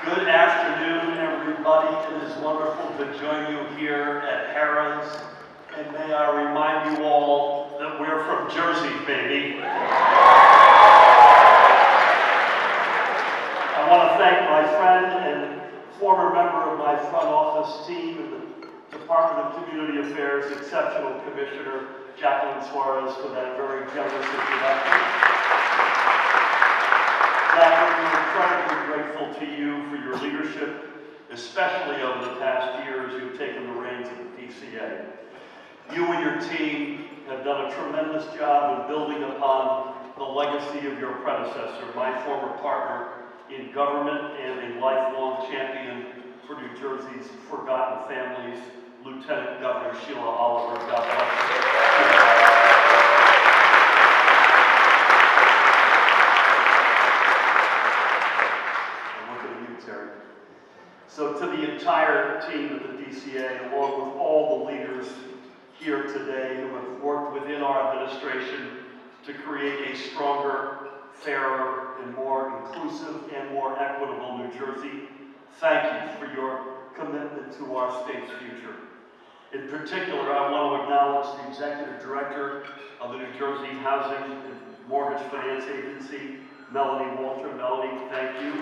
Good afternoon, everybody. It is wonderful to join you here at Harrah's. And may I remind you all that we're from Jersey, baby. I want to thank my friend and former member of my front office team in the Department of Community Affairs, Exceptional Commissioner Jacqueline Suarez, for that very generous introduction. Jacqueline, we're incredibly grateful to you for your leadership, especially over the past year as you've taken the reins of the DCA. You and your team have done a tremendous job in building upon the legacy of your predecessor, my former partner in government and a lifelong champion for New Jersey's forgotten families, Lieutenant Governor Sheila Oliver. God bless you. So to the entire team at the DCA, along with all the leaders here today who have worked within our administration to create a stronger, fairer, and more inclusive and more equitable New Jersey, thank you for your commitment to our state's future. In particular, I want to acknowledge the Executive Director of the New Jersey Housing and Mortgage Finance Agency, Melanie Walter. Melanie, thank you.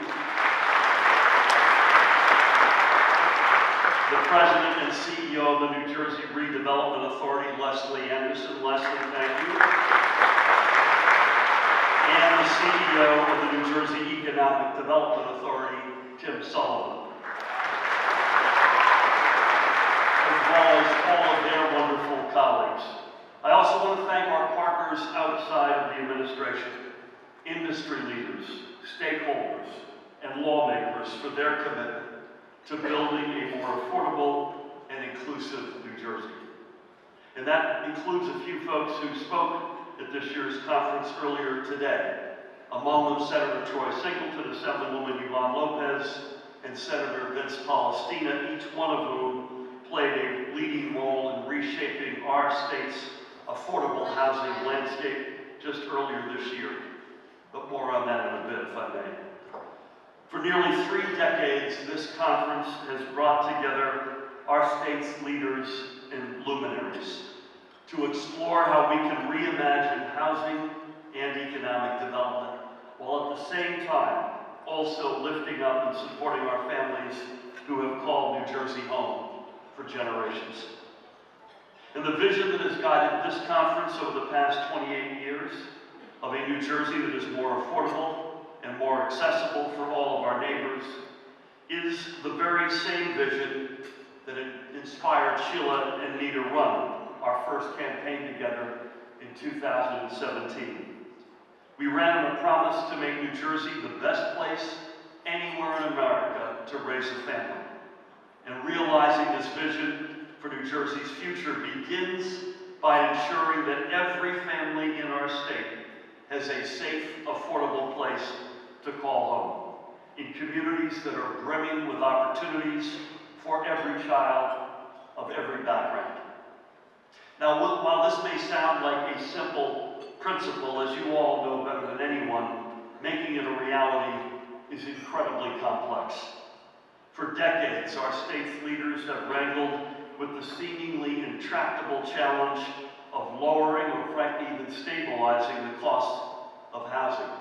The President and CEO of the New Jersey Redevelopment Authority, Leslie Anderson. Leslie, thank you. And the CEO of the New Jersey Economic Development Authority, Tim Sullivan. As well as all of their wonderful colleagues. I also want to thank our partners outside of the administration, industry leaders, stakeholders, and lawmakers for their commitment to building a more affordable and inclusive New Jersey. And that includes a few folks who spoke at this year's conference earlier today. Among them, Senator Troy Singleton, Assemblywoman Yvonne Lopez, and Senator Vince Palestina, each one of whom played a leading role in reshaping our state's affordable housing landscape just earlier this year. But more on that in a bit, if I may. For nearly 3 decades, this conference has brought together our state's leaders and luminaries to explore how we can reimagine housing and economic development, while at the same time also lifting up and supporting our families who have called New Jersey home for generations. And the vision that has guided this conference over the past 28 years of a New Jersey that is more affordable and more accessible for all of our neighbors is the very same vision that inspired Sheila and me to run our first campaign together in 2017. We ran on a promise to make New Jersey the best place anywhere in America to raise a family. And realizing this vision for New Jersey's future begins by ensuring that every family in our state has a safe, affordable place to call home, in communities that are brimming with opportunities for every child of every background. Now, while this may sound like a simple principle, as you all know better than anyone, making it a reality is incredibly complex. For decades, our state's leaders have wrangled with the seemingly intractable challenge of lowering or frankly even stabilizing the cost of housing.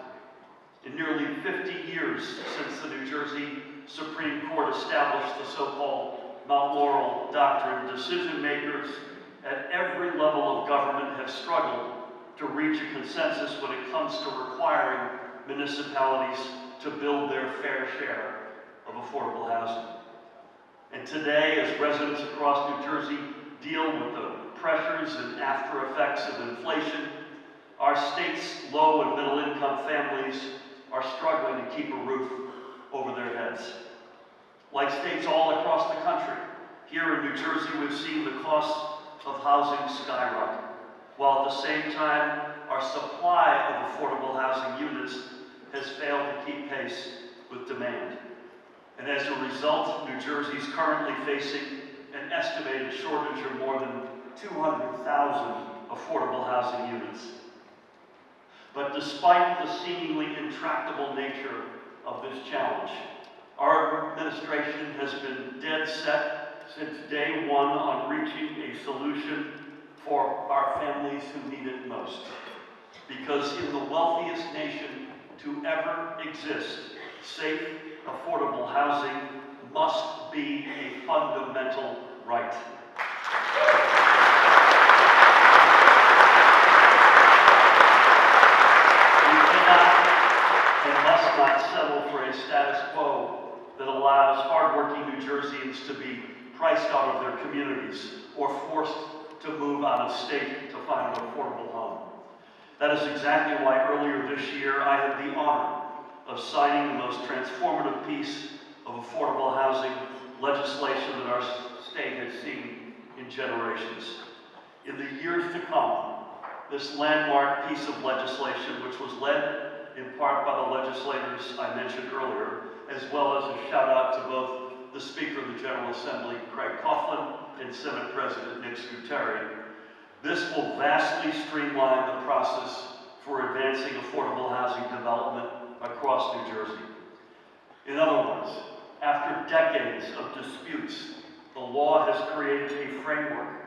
In nearly 50 years since the New Jersey Supreme Court established the so-called Mount Laurel Doctrine, decision makers at every level of government have struggled to reach a consensus when it comes to requiring municipalities to build their fair share of affordable housing. And today, as residents across New Jersey deal with the pressures and after effects of inflation, our state's low and middle income families are struggling to keep a roof over their heads. Like states all across the country, here in New Jersey we've seen the cost of housing skyrocket, while at the same time our supply of affordable housing units has failed to keep pace with demand. And as a result, New Jersey is currently facing an estimated shortage of more than 200,000 affordable housing units. But despite the seemingly intractable nature of this challenge, our administration has been dead set since day one on reaching a solution for our families who need it most. Because in the wealthiest nation to ever exist, safe, affordable housing must be a fundamental right. We cannot and must not settle for a status quo that allows hardworking New Jerseyans to be priced out of their communities or forced to move out of state to find an affordable home. That is exactly why earlier this year I had the honor of signing the most transformative piece of affordable housing legislation that our state has seen in generations. In the years to come, this landmark piece of legislation, which was led in part by the legislators I mentioned earlier, as well as a shout out to both the Speaker of the General Assembly, Craig Coughlin, and Senate President Nick Scuteri. This will vastly streamline the process for advancing affordable housing development across New Jersey. In other words, after decades of disputes, the law has created a framework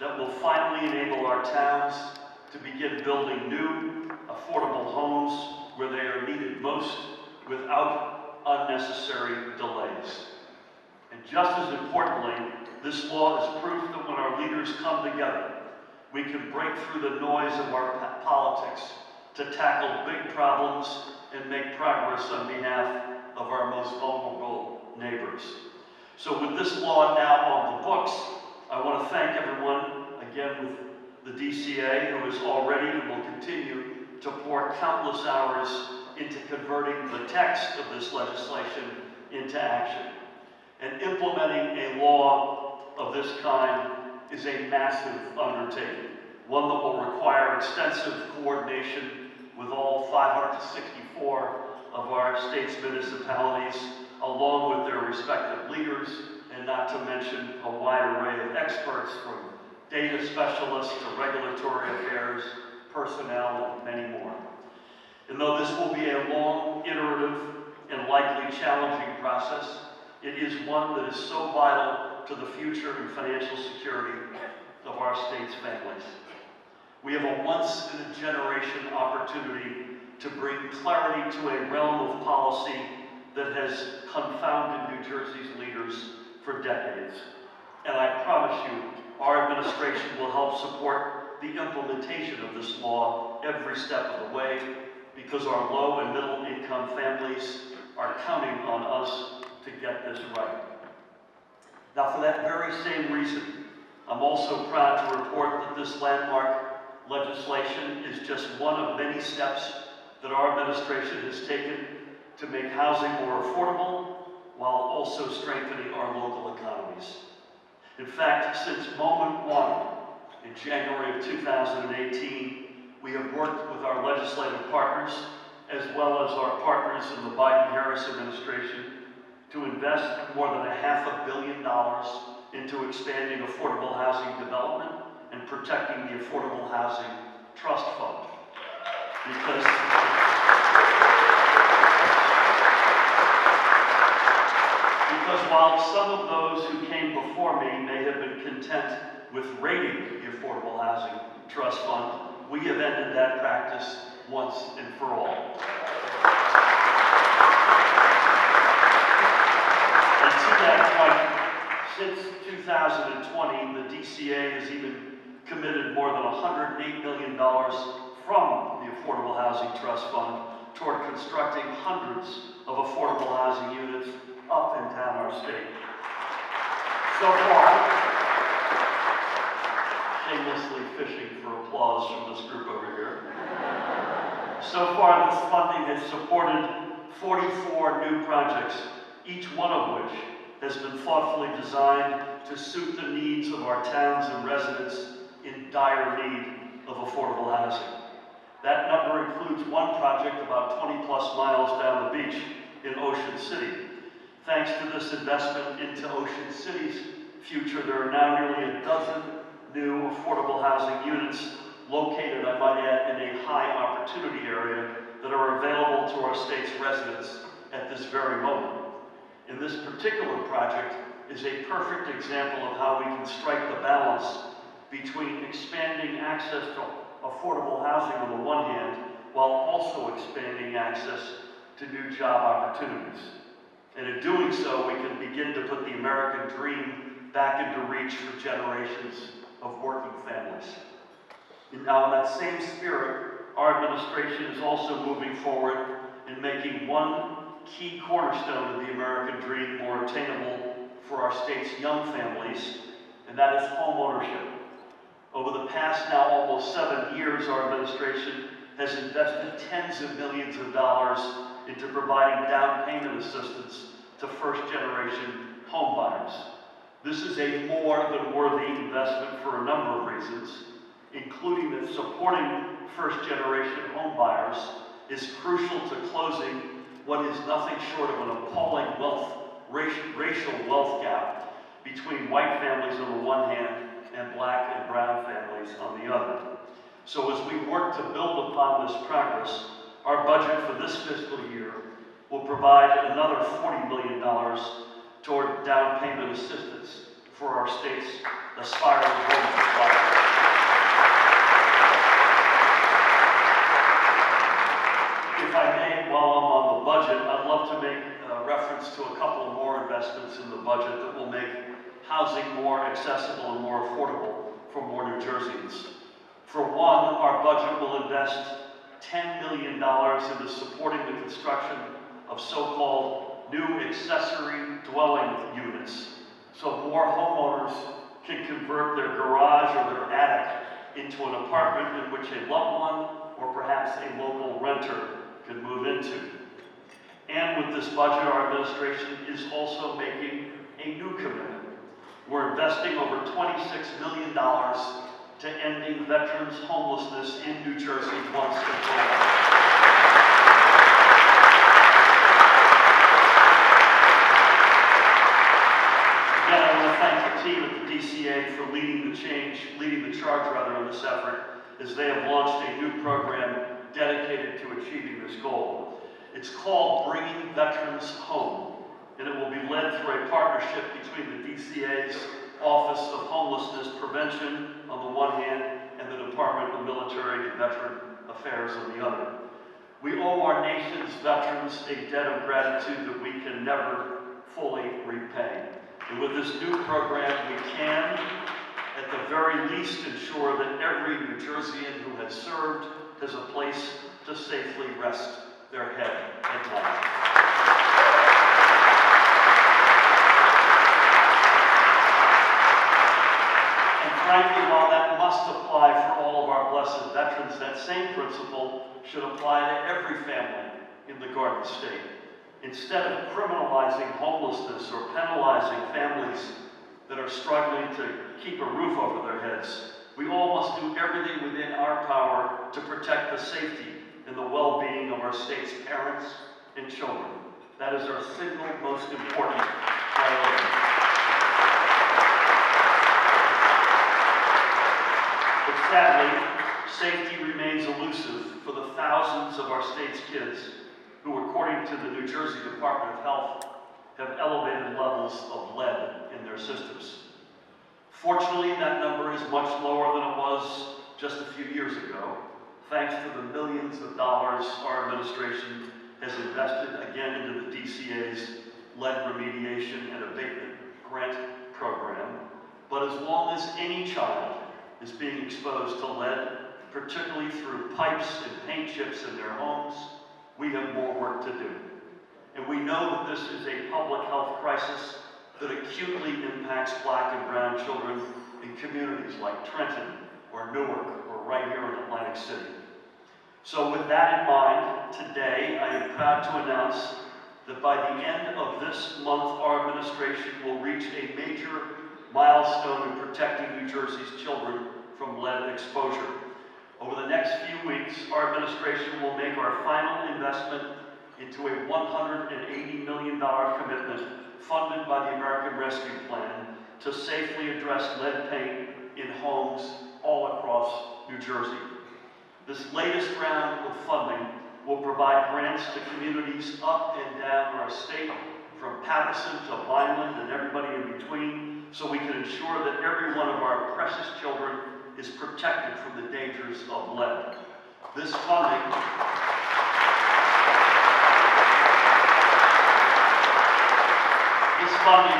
that will finally enable our towns to begin building new, affordable homes where they are needed most without unnecessary delays. And just as importantly, this law is proof that when our leaders come together, we can break through the noise of our politics to tackle big problems and make progress on behalf of our most vulnerable neighbors. So with this law now on the books, I want to thank everyone, again with the DCA, who has already and will continue to pour countless hours into converting the text of this legislation into action. And implementing a law of this kind is a massive undertaking, one that will require extensive coordination with all 564 of our state's municipalities, along with their respective leaders, and not to mention a wide array of experts from data specialists to regulatory affairs, personnel, and many more. And though this will be a long, iterative, and likely challenging process, it is one that is so vital to the future and financial security of our state's families. We have a once-in-a-generation opportunity to bring clarity to a realm of policy that has confounded New Jersey's leaders for decades. And I promise you, our administration will help support the implementation of this law every step of the way, because our low and middle income families are counting on us to get this right. Now, for that very same reason, I'm also proud to report that this landmark legislation is just one of many steps that our administration has taken to make housing more affordable while also strengthening our local economies. In fact, since moment one in January of 2018, we have worked with our legislative partners as well as our partners in the Biden-Harris administration to invest more than $500 million into expanding affordable housing development and protecting the Affordable Housing Trust Fund. Because while some of those who came before me may have been content with raiding the Affordable Housing Trust Fund, we have ended that practice once and for all. And to that point, since 2020, the DCA has even committed more than $108 million from the Affordable Housing Trust Fund toward constructing hundreds of affordable housing units up and down our state. So far, shamelessly fishing for applause from this group over here. So far, this funding has supported 44 new projects, each one of which has been thoughtfully designed to suit the needs of our towns and residents in dire need of affordable housing. That number includes one project about 20 plus miles down the beach in Ocean City. Thanks to this investment into Ocean City's future, there are now nearly a dozen new affordable housing units located, I might add, in a high opportunity area that are available to our state's residents at this very moment. And this particular project is a perfect example of how we can strike the balance between expanding access to affordable housing on the one hand, while also expanding access to new job opportunities. And in doing so, we can begin to put the American dream back into reach for generations of working families. And now, in that same spirit, our administration is also moving forward in making one key cornerstone of the American dream more attainable for our state's young families, and that is home ownership. Over the past now almost 7 years, our administration has invested tens of millions of dollars into providing down payment assistance to first-generation home buyers. This is a more than worthy investment for a number of reasons, including that supporting first-generation home buyers is crucial to closing what is nothing short of an appalling racial wealth gap between white families on the one hand and black and brown families on the other. So as we work to build upon this progress, our budget for this fiscal year will provide another $40 million toward down payment assistance for our state's aspiring home buyers. If I may, while I'm on the budget, I'd love to make reference to a couple of more investments in the budget that will make housing more accessible and more affordable for more New Jerseyans. For one, our budget will invest $10 million into supporting the construction of so-called new accessory dwelling units, so more homeowners can convert their garage or their attic into an apartment in which a loved one or perhaps a local renter can move into. And with this budget, our administration is also making a new commitment. We're investing over $26 million to ending veterans' homelessness in New Jersey once and for all. Again, I want to thank the team at the DCA for leading the charge in this effort, as they have launched a new program dedicated to achieving this goal. It's called Bringing Veterans Home, and it will be led through a partnership between the DCA's Office of Homelessness Prevention on the one hand and the Department of Military and Veteran Affairs on the other. We owe our nation's veterans a debt of gratitude that we can never fully repay. And with this new program, we can, at the very least, ensure that every New Jerseyan who has served has a place to safely rest their head at night. And frankly, while that must apply for all of our blessed veterans, that same principle should apply to every family in the Garden State. Instead of criminalizing homelessness or penalizing families that are struggling to keep a roof over their heads, we all must do everything within our power to protect the safety and the well-being of our state's parents and children. That is our single most important priority. But sadly, safety remains elusive for the thousands of our state's kids who, according to the New Jersey Department of Health, have elevated levels of lead in their systems. Fortunately, that number is much lower than it was just a few years ago, thanks to the millions of dollars our administration has invested again into the DCA's lead remediation and abatement grant program. But as long as any child is being exposed to lead, particularly through pipes and paint chips in their homes, we have more work to do. And we know that this is a public health crisis that acutely impacts black and brown children in communities like Trenton or Newark or right here in Atlantic City. So with that in mind, today I am proud to announce that by the end of this month, our administration will reach a major milestone in protecting New Jersey's children from lead exposure. Over the next few weeks, our administration will make our final investment into a $180 million commitment funded by the American Rescue Plan to safely address lead paint in homes all across New Jersey. This latest round of funding will provide grants to communities up and down our state from Patterson to Vineland and everybody in between, so we can ensure that every one of our precious children is protected from the dangers of lead. This funding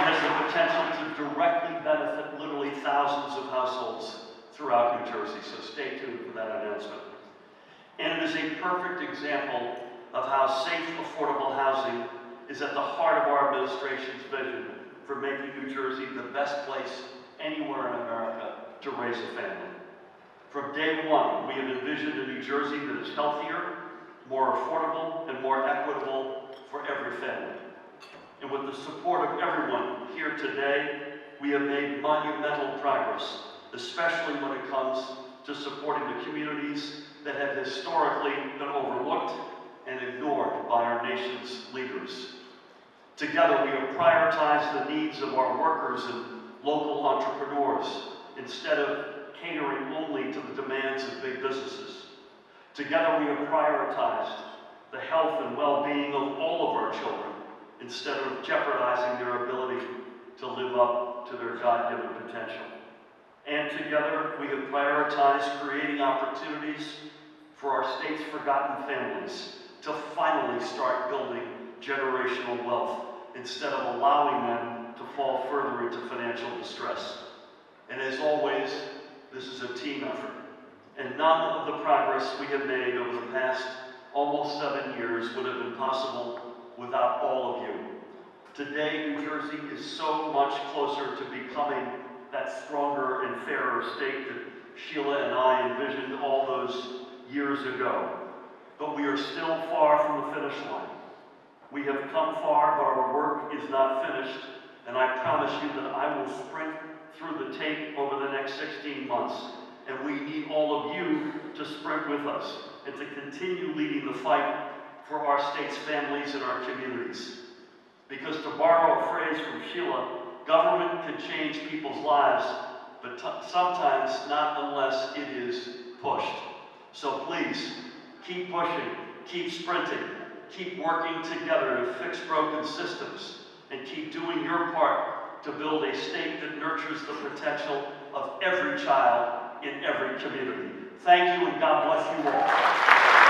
has the potential to directly benefit literally thousands of households throughout New Jersey, so stay tuned for that announcement. And it is a perfect example of how safe, affordable housing is at the heart of our administration's vision for making New Jersey the best place anywhere in America to raise a family. From day one, we have envisioned a New Jersey that is healthier, more affordable, and more equitable for every family. And with the support of everyone here today, we have made monumental progress, especially when it comes to supporting the communities that have historically been overlooked and ignored by our nation's leaders. Together, we have prioritized the needs of our workers and local entrepreneurs instead of catering only to the demands of big businesses. Together, we have prioritized the health and well-being of all of our children instead of jeopardizing their ability to live up to their God-given potential. And together, we have prioritized creating opportunities for our state's forgotten families to finally start building generational wealth instead of allowing them to fall further into financial distress. And as always, this is a team effort. And none of the progress we have made over the past almost 7 years would have been possible without all of you. Today, New Jersey is so much closer to becoming that stronger and fairer state that Sheila and I envisioned all those years ago. But we are still far from the finish line. We have come far, but our work is not finished, and I promise you that I will sprint through the tape over the next 16 months, and we need all of you to sprint with us and to continue leading the fight for our state's families and our communities. Because to borrow a phrase from Sheila, government can change people's lives, but sometimes not unless it is pushed. So please, keep pushing, keep sprinting, keep working together to fix broken systems, and keep doing your part to build a state that nurtures the potential of every child in every community. Thank you, and God bless you all.